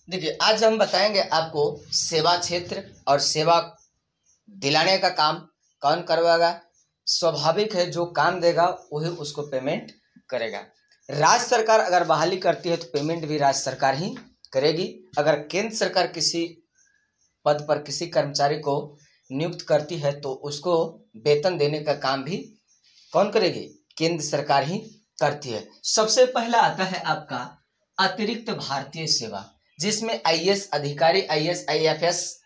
देखिए, आज हम बताएंगे आपको सेवा क्षेत्र और सेवा दिलाने का काम कौन करवाएगा। स्वाभाविक है, जो काम देगा वही उसको पेमेंट करेगा। राज्य सरकार अगर बहाली करती है तो पेमेंट भी राज्य सरकार ही करेगी। अगर केंद्र सरकार किसी पद पर किसी कर्मचारी को नियुक्त करती है तो उसको वेतन देने का काम भी कौन करेगी? केंद्र सरकार ही करती है। सबसे पहला आता है आपका अतिरिक्त भारतीय सेवा, जिसमें आईएएस अधिकारी, आईएएस आईएफएस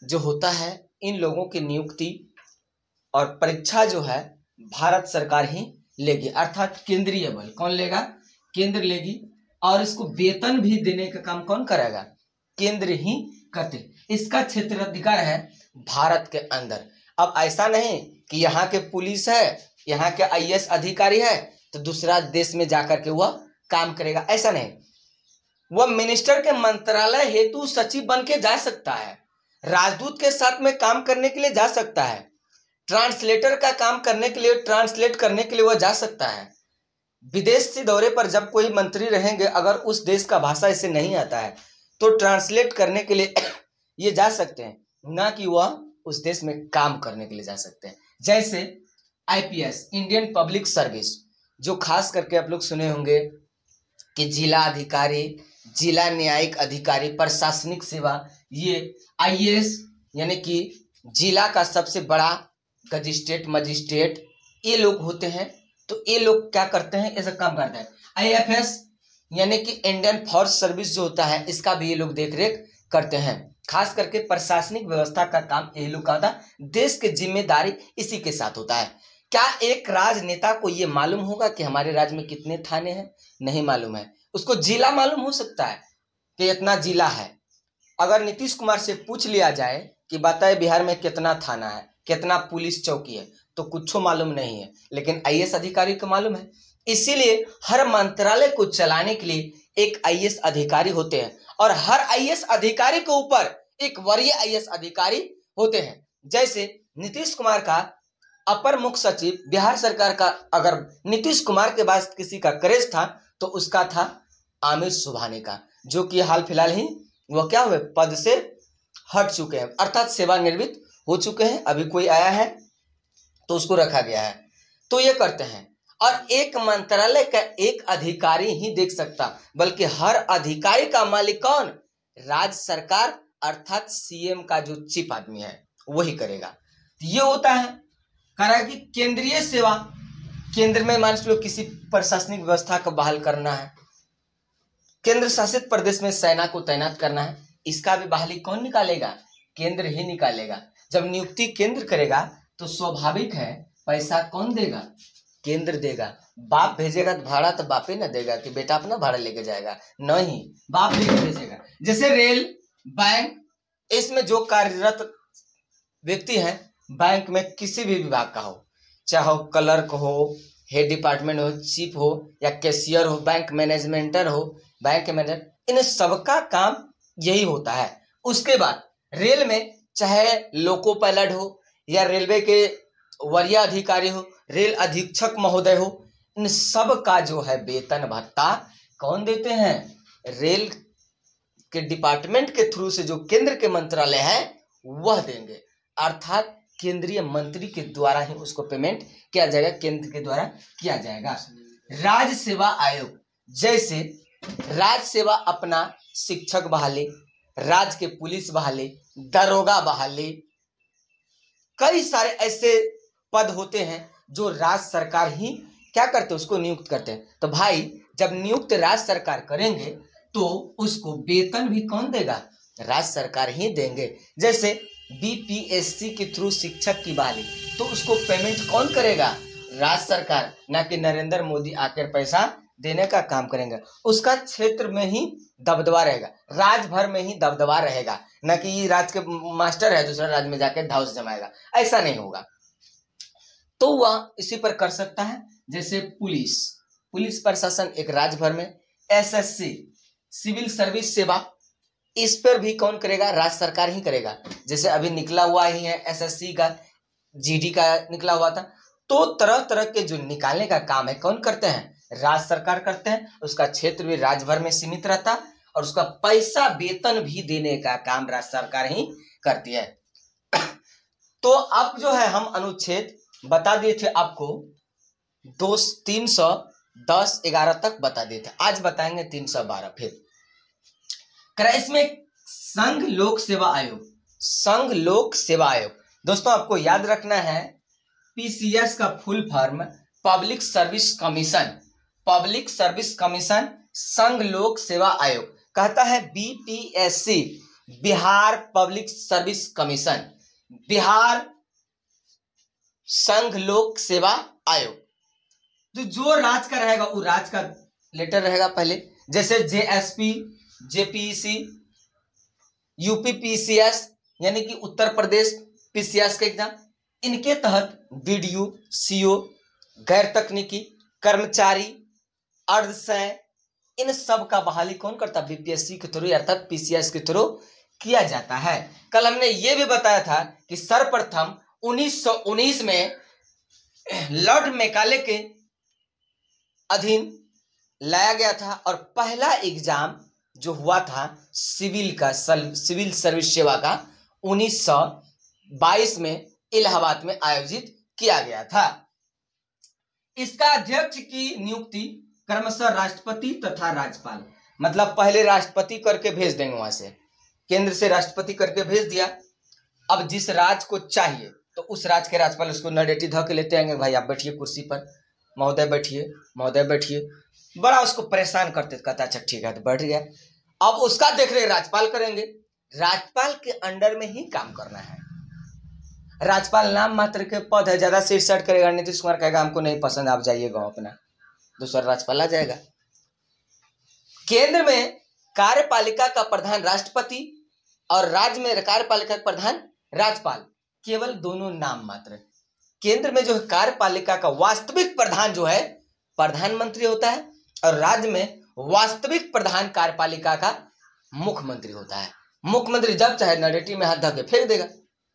जो होता है, इन लोगों की नियुक्ति और परीक्षा जो है भारत सरकार ही लेगी, अर्थात केंद्रीय बल कौन लेगा? केंद्र लेगी। और इसको वेतन भी देने का काम कौन करेगा? केंद्र ही करते। इसका क्षेत्राधिकार है भारत के अंदर। अब ऐसा नहीं कि यहाँ के पुलिस है, यहाँ के आईएएस अधिकारी है तो दूसरा देश में जाकर के वह काम करेगा, ऐसा नहीं। वह मिनिस्टर के मंत्रालय हेतु सचिव बन के जा सकता है, राजदूत के साथ में काम करने के लिए जा सकता है, ट्रांसलेटर का काम करने के लिए, ट्रांसलेट करने के लिए वह जा सकता है। विदेश से दौरे पर जब कोई मंत्री रहेंगे, अगर उस देश का भाषा इसे नहीं आता है तो ट्रांसलेट करने के लिए ये जा सकते हैं, ना कि वह उस देश में काम करने के लिए जा सकते हैं। जैसे आईपीएस, इंडियन पब्लिक सर्विस, जो खास करके आप लोग सुने होंगे कि जिला अधिकारी, जिला न्यायिक अधिकारी, प्रशासनिक सेवा, ये आईएएस यानी कि जिला का सबसे बड़ा मजिस्ट्रेट, ये लोग होते हैं। तो ये लोग क्या करते हैं? ऐसा काम करते हैं। आईएफएस यानी कि इंडियन फॉरेस्ट सर्विस जो होता है, इसका भी ये लोग देख रेख करते हैं। खास करके प्रशासनिक व्यवस्था का काम ये लोग का होता है। देश की जिम्मेदारी इसी के साथ होता है। क्या एक राजनेता को ये मालूम होगा कि हमारे राज्य में कितने थाने हैं? नहीं मालूम है। उसको जिला मालूम हो सकता है कि इतना जिला है। अगर नीतीश कुमार से पूछ लिया जाए कि बताए बिहार में कितना थाना है, कितना पुलिस चौकी है, तो कुछ मालूम नहीं है, लेकिन आईएएस अधिकारी को मालूम है। इसीलिए हर मंत्रालय को चलाने के लिए एक आईएएस अधिकारी होते हैं और हर आईएएस अधिकारी के ऊपर एक वरीय आईएएस अधिकारी होते हैं। जैसे नीतीश कुमार का अपर मुख्य सचिव बिहार सरकार का, अगर नीतीश कुमार के पास किसी का क्रेज था तो उसका था आमिर सुबहानी का, जो कि हाल फिलहाल ही वह क्या हुए, पद से हट चुके हैं, अर्थात सेवानिवृत्त हो चुके हैं। अभी कोई आया है तो उसको रखा गया है। तो ये करते हैं। और एक मंत्रालय का एक अधिकारी ही देख सकता, बल्कि हर अधिकारी का मालिक कौन? राज्य सरकार, अर्थात सीएम का जो चीफ आदमी है वही करेगा। ये होता है करा कि केंद्रीय सेवा, केंद्र में मान लो किसी प्रशासनिक व्यवस्था को बहाल करना है, केंद्र शासित प्रदेश में सेना को तैनात करना है, इसका भी बहाली कौन निकालेगा? केंद्र ही निकालेगा। जब नियुक्ति केंद्र करेगा तो स्वाभाविक है पैसा कौन देगा? केंद्र देगा। बाप भेजेगा तो भाड़ा तो बापे ना देगा कि बेटा अपना भाड़ा लेके जाएगा, नहीं, बाप लेके भेजेगा। जैसे रेल, बैंक, इसमें जो कार्यरत व्यक्ति है, बैंक में किसी भी विभाग का हो, चाहे क्लर्क हो, हेड डिपार्टमेंट हो, चीफ हो, या कैशियर हो, बैंक मैनेजमेंटर हो, बैंक मैनेजर, इन सबका काम यही होता है। उसके बाद रेल में चाहे लोको पायलट हो या रेलवे के वरीय अधिकारी हो, रेल अधीक्षक महोदय हो, इन सब का जो है वेतन भत्ता कौन देते हैं? रेल के डिपार्टमेंट के थ्रू से जो केंद्र के मंत्रालय है वह देंगे, अर्थात केंद्रीय मंत्री के द्वारा ही उसको पेमेंट किया जाएगा, केंद्र के द्वारा किया जाएगा। राज्य सेवा आयोग, जैसे राज्य सेवा अपना शिक्षक बहाली, राज्य के पुलिस बहाली, दरोगा बहाली, कई सारे ऐसे पद होते हैं जो राज्य सरकार ही क्या करते हैं? उसको नियुक्त करते हैं। तो भाई, जब नियुक्त राज्य सरकार करेंगे तो उसको वेतन भी कौन देगा? राज्य सरकार ही देंगे। जैसे बीपीएससी के थ्रू शिक्षक की बहाली, तो उसको पेमेंट कौन करेगा? राज्य सरकार, ना कि नरेंद्र मोदी आकर पैसा देने का काम करेंगे। उसका क्षेत्र में ही दबदबा रहेगा, राज्य भर में ही दबदबा रहेगा, ना कि ये राज्य के मास्टर है दूसरा राज्य में जाकर धाउस जमाएगा, ऐसा नहीं होगा। तो वह इसी पर कर सकता है। जैसे पुलिस प्रशासन एक राज्य भर में, एसएससी सिविल सर्विस सेवा, इस पर भी कौन करेगा? राज्य सरकार ही करेगा। जैसे अभी निकला हुआ ही है एसएससी का, जीडी का निकला हुआ था, तो तरह तरह के जो निकालने का काम है कौन करते हैं? राज्य सरकार करते हैं। उसका क्षेत्र भी राज्य भर में सीमित रहता और उसका पैसा वेतन भी देने का काम राज्य सरकार ही करती है। तो अब जो है हम अनुच्छेद बता दिए थे आपको 310-11 तक बता दिए थे, आज बताएंगे 312 फिर। इसमें संघ लोक सेवा आयोग, संघ लोक सेवा आयोग दोस्तों आपको याद रखना है, पीसीएस का full form public service commission, public service commission संघ लोक सेवा आयोग कहता है BPSC, Bihar public service commission, Bihar संघ लोक सेवा आयोग। तो जो राज्य का रहेगा वो राज्य का लेटर रहेगा पहले, जैसे जेएसपी, जेपीसी, यूपी पीसीएस यानी कि उत्तर प्रदेश पीसीएस का एग्जाम, इनके तहत बीडीओ, सीओ, गैर तकनीकी कर्मचारी, अर्धसैनिक, इन सब का बहाली कौन करता है? बीपीएससी के थ्रू अर्थात पीसीएस के थ्रू किया जाता है। कल हमने ये भी बताया था कि सर्वप्रथम 1919 में लॉर्ड मैकाले के अधीन लाया गया था और पहला एग्जाम जो हुआ था सिविल का, सिविल सर्विस सेवा का 1922 में इलाहाबाद में आयोजित किया गया था। इसका अध्यक्ष की नियुक्ति क्रमशः राष्ट्रपति तथा राज्यपाल, मतलब पहले राष्ट्रपति करके भेज देंगे, वहां से केंद्र से राष्ट्रपति करके भेज दिया। अब जिस राज्य को चाहिए तो उस राज्य के राज्यपाल उसको नडेटी धो के लेते आएंगे, भाई आप बैठिए कुर्सी पर, महोदय बैठिए, महोदय बैठिए, बड़ा उसको परेशान करते, कहता अच्छा ठीक है तो बैठ गया। अब उसका देख रेख राज्यपाल करेंगे, राज्यपाल के अंडर में ही काम करना है। राज्यपाल नाम मात्र के पद है, ज्यादा सिर सट करेगा, नीतीश कुमार कहेगा हमको नहीं पसंद आप जाइए गाँव अपना, दूसरा राज्यपाल आ जाएगा। केंद्र में कार्यपालिका का प्रधान राष्ट्रपति और राज्य में कार्यपालिका का प्रधान राज्यपाल, केवल दोनों नाम मात्र। केंद्र में जो है कार्यपालिका का वास्तविक प्रधान जो है प्रधानमंत्री होता है और राज्य में वास्तविक प्रधान कार्यपालिका का मुख्यमंत्री होता है। मुख्यमंत्री जब चाहे नडेटी में हाथ धके फेंक देगा,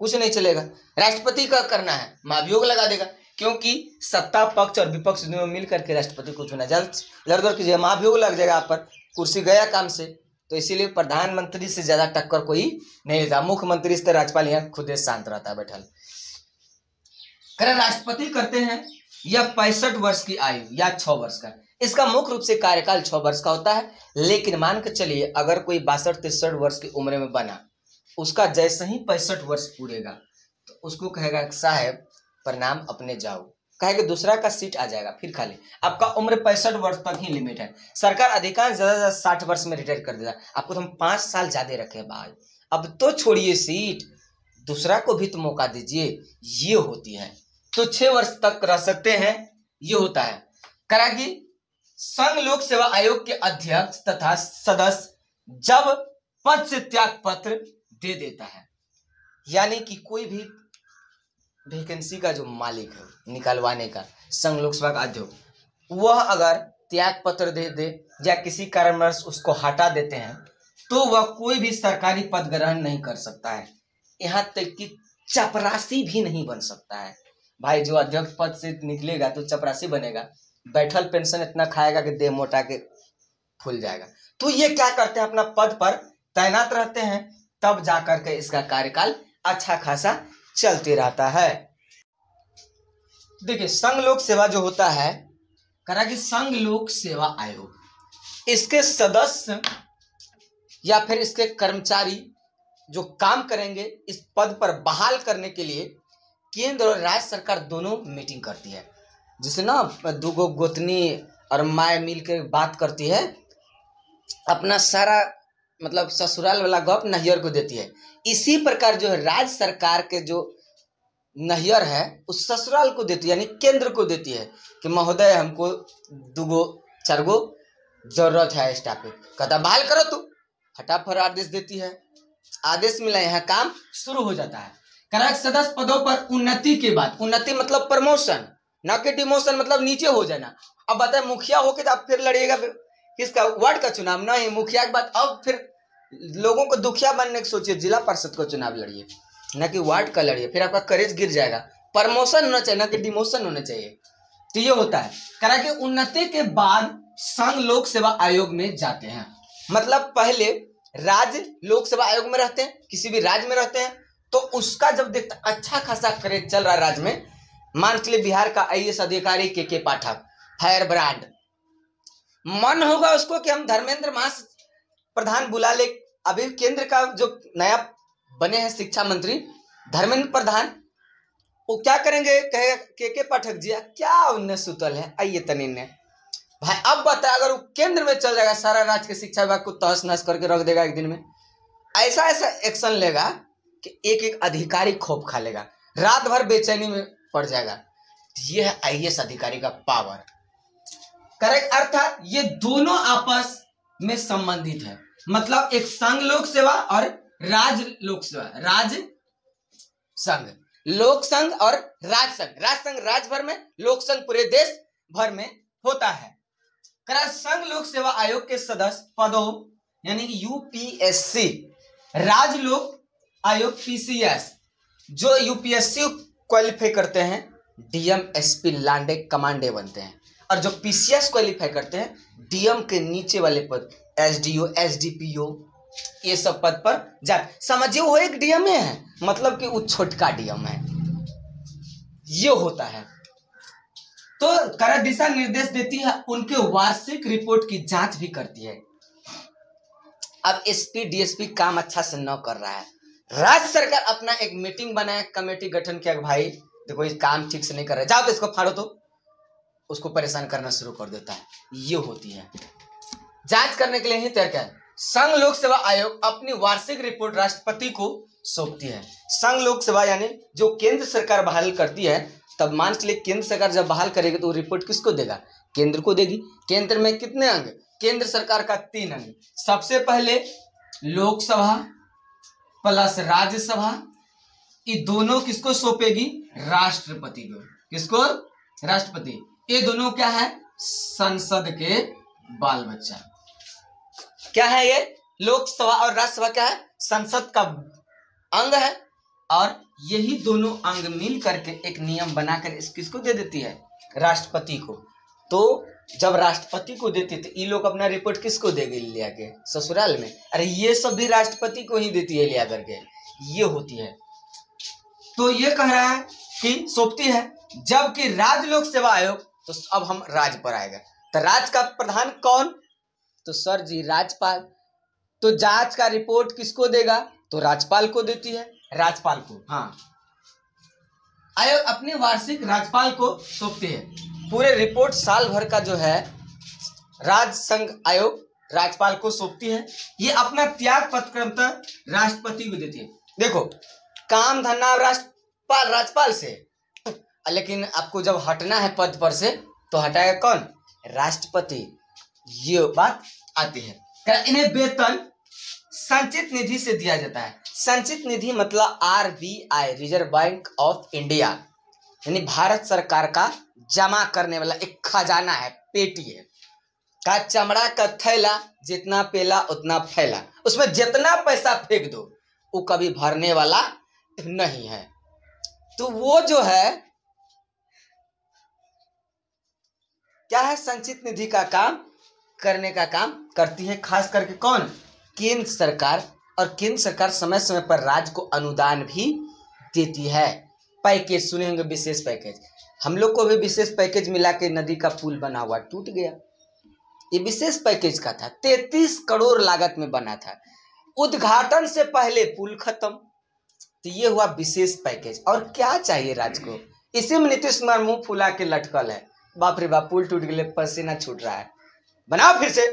कुछ नहीं चलेगा। राष्ट्रपति का करना है महाभियोग लगा देगा, क्योंकि सत्ता पक्ष और विपक्ष दोनों मिल करके राष्ट्रपति को चुना, इधर उधर कीजिए महाभियोग लग जाएगा आप पर, कुर्सी गया काम से। तो इसीलिए प्रधानमंत्री से ज्यादा टक्कर कोई नहीं लेता, मुख्यमंत्री से राज्यपाल यहाँ खुद शांत रहता है बैठल। राष्ट्रपति करते हैं यह 65 वर्ष की आयु या 6 वर्ष का, इसका मुख्य रूप से कार्यकाल 6 वर्ष का होता है। लेकिन मान के चलिए अगर कोई 62-63 वर्ष की उम्र में बना, उसका जैसे ही 65 वर्ष पूरेगा तो उसको कहेगा साहब प्रणाम अपने जाओ, कहेगा दूसरा का सीट आ जाएगा फिर खाली। आपका उम्र 65 वर्ष तक ही लिमिट है, सरकार अधिकांश ज्यादा 60 वर्ष में रिटायर कर देगा, आपको तो हम 5 साल ज्यादा रखे भाई, अब तो छोड़िए सीट, दूसरा को भी तो मौका दीजिए, ये होती है। तो 6 वर्ष तक रह सकते हैं, ये होता है। करा कि संघ लोक सेवा आयोग के अध्यक्ष तथा सदस्य जब पद से त्याग पत्र दे देता है, यानी कि कोई भी वैकेंसी का जो मालिक है निकलवाने का, संघ लोक सेवा का अध्यक्ष, वह अगर त्याग पत्र दे दे या किसी कारणवश उसको हटा देते हैं तो वह कोई भी सरकारी पद ग्रहण नहीं कर सकता है, यहाँ तक कि चपरासी भी नहीं बन सकता है। भाई जो अध्यक्ष पद से निकलेगा तो चपरासी बनेगा, बैठल पेंशन इतना खाएगा कि देह मोटा के फूल जाएगा। तो ये क्या करते हैं, अपना पद पर तैनात रहते हैं, तब जाकर के इसका कार्यकाल अच्छा खासा चलते रहता है। देखिए संघ लोक सेवा जो होता है, करा कि संघ लोक सेवा आयोग, इसके सदस्य या फिर इसके कर्मचारी जो काम करेंगे इस पद पर बहाल करने के लिए केंद्र और राज्य सरकार दोनों मीटिंग करती है। जिसे ना दूगो गोतनी और माए मिल के बात करती है, अपना सारा मतलब ससुराल वाला गप नैहर को देती है, इसी प्रकार जो है राज्य सरकार के जो नैहर है उस ससुराल को देती है, यानी केंद्र को देती है कि महोदय हमको 2-4 जरूरत है स्टाफ पे, कहता बहाल करो, तू फटाफट आदेश देती है, आदेश मिला यहाँ काम शुरू हो जाता है। करार सदस्य पदों पर उन्नति के बाद, उन्नति मतलब प्रमोशन, ना कि डिमोशन मतलब नीचे हो जाना। अब बताए मुखिया होके तो आप फिर लड़िएगा किसका, वार्ड का चुनाव, नहीं मुखिया के बाद अब फिर लोगों को दुखिया बनने की सोचिए, जिला परिषद को चुनाव लड़िए, ना कि वार्ड का लड़िए, फिर आपका करेज गिर जाएगा। प्रमोशन होना चाहिए ना कि डिमोशन होना चाहिए। तो ये होता है। करा कि उन्नति के बाद संघ लोक सेवा आयोग में जाते हैं। मतलब पहले राज्य लोक सेवा आयोग में रहते हैं, किसी भी राज्य में रहते हैं, तो उसका जब देखता अच्छा खासा क्रेज चल रहा है राज्य में, मान के लिए बिहार का आईएएस अधिकारी के पाठक, फायर ब्रांड, मन होगा उसको कि हम धर्मेंद्र महास प्रधान बुला ले। अभी केंद्र का जो नया बने हैं शिक्षा मंत्री धर्मेंद्र प्रधान, वो क्या करेंगे, कहेगा के पाठक जी क्या उनने सुतल है, आइए तनी ने भाई। अब बता, अगर वो केंद्र में चल जाएगा, सारा राज्य के शिक्षा विभाग को तहस नहस करके रख देगा एक दिन में। ऐसा ऐसा एक्शन लेगा कि एक एक अधिकारी खोप खा लेगा, रात भर बेचैनी में पड़ जाएगा। ये है आईएएस अधिकारी का पावर। करेक्ट, अर्थात ये दोनों आपस में संबंधित है। मतलब एक संघ लोक सेवा और राज्य लोक सेवा, राज्य संघ, लोक संघ और राज्य संघ। राज्य संघ राज्य भर में, लोक संघ पूरे देश भर में होता है। संघ लोक सेवा आयोग के सदस्य पदों यानी कि यूपीएससी, राज्य लोक आयोग पीसीएस, जो यूपीएससी क्वालिफाई करते हैं डीएम एसपी लांडे कमांडे बनते हैं, और जो पीसीएस क्वालिफाई करते हैं डीएम के नीचे वाले पद एसडीओ एसडीपीओ ये सब पद पर जा। समझिए वो एक डीएम है, मतलब कि वो छोटका डीएम है, ये होता है। तो करा दिशा निर्देश देती है, उनके वार्षिक रिपोर्ट की जांच भी करती है। अब एसपी डीएसपी काम अच्छा से न कर रहा है, राज्य सरकार अपना एक मीटिंग बनाया, कमेटी गठन किया, भाई देखो ये काम ठीक से नहीं कर रहा है, जाओ तो इसको फाड़ो, तो उसको परेशान करना शुरू कर देता है। ये होती है जांच करने के लिए ही तैयार किया। संघ लोक सेवा आयोग अपनी वार्षिक रिपोर्ट राष्ट्रपति को सौंपती है। संघ लोक सेवा यानी जो केंद्र सरकार बहाल करती है, तब मान के लिए केंद्र सरकार जब बहाल करेगी तो रिपोर्ट किसको देगा, केंद्र को देगी। केंद्र में कितने अंग, केंद्र सरकार का 3 अंग, सबसे पहले लोकसभा प्लस राज्यसभा, ये दोनों किसको सौंपेगी, राष्ट्रपति को। किसको, राष्ट्रपति। ये दोनों क्या है, संसद के बाल बच्चा। क्या है ये, लोकसभा और राज्यसभा क्या है, संसद का अंग है, और यही दोनों अंग मिल करके एक नियम बनाकर इस किसको दे देती है, राष्ट्रपति को। तो जब राष्ट्रपति को देती तो ये लोग अपना रिपोर्ट किसको देगी, लिया के ससुराल में, अरे ये सब भी राष्ट्रपति को ही देती है लिया करके, ये होती है। तो ये कह रहा है कि सौंपती है। जबकि राज्य लोक सेवा आयोग, तो अब हम राज्य पर आएगा, तो राज्य का प्रधान कौन, तो सर जी राज्यपाल। तो जांच का रिपोर्ट किसको देगा, तो राज्यपाल को देती है, राज्यपाल को। हाँ, आयोग अपनी वार्षिक राज्यपाल को सौंपती है। पूरे रिपोर्ट साल भर का जो है राज्य संघ आयोग राज्यपाल को सौंपती है। ये अपना त्याग पत्र क्रमतः राष्ट्रपति को देती है। देखो काम धन्ना राज्यपाल से, लेकिन आपको जब हटना है पद पर से तो हटाएगा कौन, राष्ट्रपति। ये बात आती है। इन्हें वेतन संचित निधि से दिया जाता है। संचित निधि मतलब RBI, reserve bank of India, यानी भारत सरकार का जमा करने वाला एक खजाना है, पेटी है, का चमड़ा का थैला, जितना पेला उतना फैला, उसमें जितना पैसा फेंक दो वो कभी भरने वाला नहीं है। तो वो जो है क्या है, संचित निधि का काम करने का काम करती है, खास करके कौन, केंद्र सरकार। और केंद्र सरकार समय समय पर राज्य को अनुदान भी देती है। पैकेज सुने होंगे, विशेष पैकेज, हम लोग को भी विशेष पैकेज मिला के नदी का पुल बना हुआ टूट गया, ये विशेष पैकेज का था, 33 करोड़ लागत में बना था, उद्घाटन से पहले पुल खत्म। तो ये हुआ विशेष पैकेज। और क्या चाहिए राज्य को, इसी में नीतीश कुमार मुंह फुला के लटकल है, बाप रे बाप पुल टूट गए, पसीना छूट रहा है, बनाओ फिर से।